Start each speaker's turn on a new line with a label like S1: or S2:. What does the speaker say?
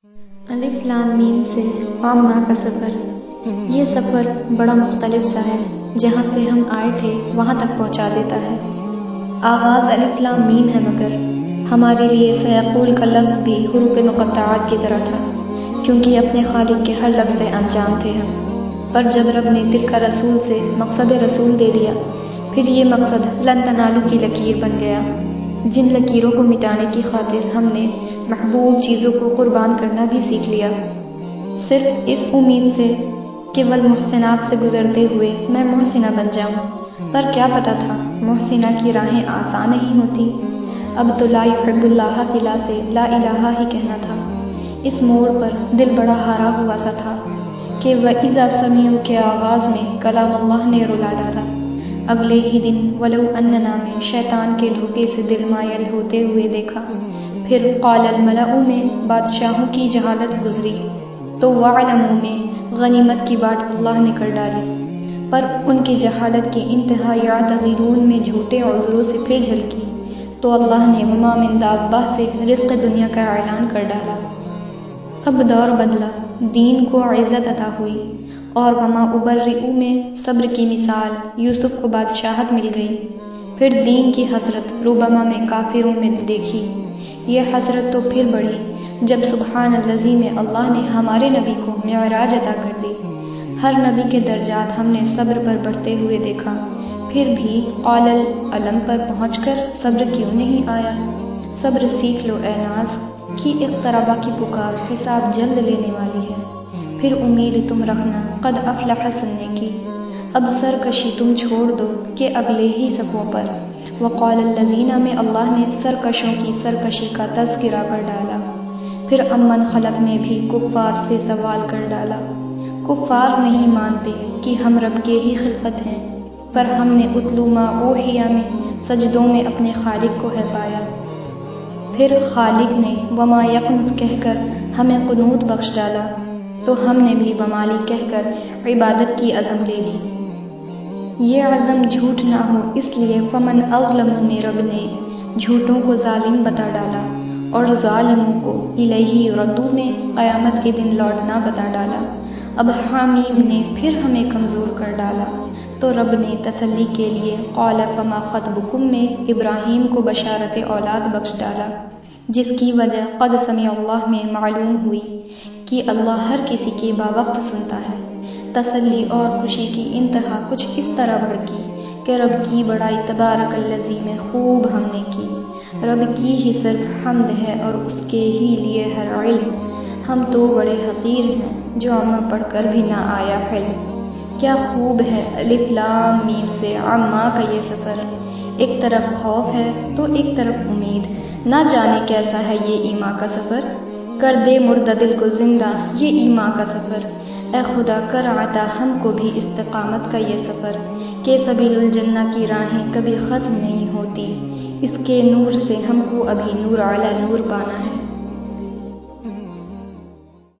S1: الف لام میم سے عامہ کا سفر۔ یہ سفر بڑا مختلف سا ہے، جہاں سے ہم آئے تھے وہاں تک پہنچا دیتا ہے۔ آغاز الف لام میم ہے، مگر ہمارے لیے سیقول کا لفظ بھی حروف مقطعات کی طرح تھا، کیونکہ اپنے خالق کے ہر لفظ سے انجام تھے ہم۔ پر جب رب نے دل کا رسول سے مقصد رسول دے دیا، پھر یہ مقصد لن تنالو کی لکیر بن گیا، جن لکیروں کو مٹانے کی خاطر ہم نے محبوب چیزوں کو قربان کرنا بھی سیکھ لیا، صرف اس امید سے کہ والمحسنات سے گزرتے ہوئے میں محسنہ بن جاؤں۔ پر کیا پتا تھا محسنہ کی راہیں آسان نہیں ہوتی۔ اب تو لا یحب اللہ کی لا سے لا الہ ہی کہنا تھا۔ اس موڑ پر دل بڑا ہارا ہوا سا تھا کہ وَإِذَا سَمِعُوا کے آغاز میں کلام اللہ نے رلا ڈالا۔ اگلے ہی دن وَلَوْ أَنَّنَا میں شیطان کے دھوکے سے دل مائل ہوتے ہوئے دیکھا۔ پھر قال الملأ میں بادشاہوں کی جہالت گزری، تو وَعْلَمُوا میں غنیمت کی بات اللہ نے کر ڈالی۔ پر ان کی جہالت کی انتہا یعتذرون میں جھوٹے عذروں سے پھر جھلکی، تو اللہ نے وما من دابہ سے رزق دنیا کا اعلان کر ڈالا۔ اب دور بدلا، دین کو عزت عطا ہوئی، اور وما ابرئ میں صبر کی مثال یوسف کو بادشاہت مل گئی۔ پھر دین کی حسرت ربما میں کافروں میں دیکھی۔ یہ حسرت تو پھر بڑھی جب سبحان الذی میں اللہ نے ہمارے نبی کو معراج عطا کر دی۔ ہر نبی کے درجات ہم نے صبر پر بڑھتے ہوئے دیکھا، پھر بھی قال العلم پر پہنچ کر صبر کیوں نہیں آیا؟ صبر سیکھ لو اے ناز کی اقتربا کی پکار حساب جلد لینے والی ہے۔ پھر امید تم رکھنا قد افلح سننے کی، اب سرکشی تم چھوڑ دو کہ اگلے ہی صفوں پر۔ وقال الذین میں اللہ نے سرکشوں کی سرکشی کا تذکرہ کر ڈالا۔ پھر امن خلق میں بھی کفار سے سوال کر ڈالا۔ کفار نہیں مانتے کہ ہم رب کے ہی خلقت ہیں، پر ہم نے اتلو ما اوحی میں سجدوں میں اپنے خالق کو ہے پایا۔ پھر خالق نے وما یقنط کہہ کر ہمیں قنوت بخش ڈالا، تو ہم نے بھی ومالی کہہ کر عبادت کی عزم لے لی۔ یہ عزم جھوٹ نہ ہو اس لیے فمن اظلم میں رب نے جھوٹوں کو ظالم بتا ڈالا، اور ظالموں کو الیہ یردو میں قیامت کے دن لوٹنا بتا ڈالا۔ اب حامیم نے پھر ہمیں کمزور کر ڈالا، تو رب نے تسلی کے لیے قال فما خطبکم میں ابراہیم کو بشارت اولاد بخش ڈالا، جس کی وجہ قد سمع اللہ میں معلوم ہوئی کہ اللہ ہر کسی کی باوقت سنتا ہے۔ تسلی اور خوشی کی انتہا کچھ اس طرح بڑکی کہ رب کی بڑائی تبارک الذی میں خوب ہم نے کی۔ رب کی ہی صرف حمد ہے اور اس کے ہی لیے ہر علم۔ ہم تو بڑے حقیر ہیں جو عامہ پڑھ کر بھی نہ آیا حلم۔ کیا خوب ہے الف لام میم سے عامہ کا یہ سفر، ایک طرف خوف ہے تو ایک طرف امید، نہ جانے کیسا ہے یہ ایمان کا سفر۔ کر دے مردہ دل کو زندہ یہ ایمان کا سفر، اے خدا کر عطا ہم کو بھی استقامت کا یہ سفر، کہ سبیل الجنہ کی راہیں کبھی ختم نہیں ہوتی، اس کے نور سے ہم کو ابھی نور علی نور پانا ہے۔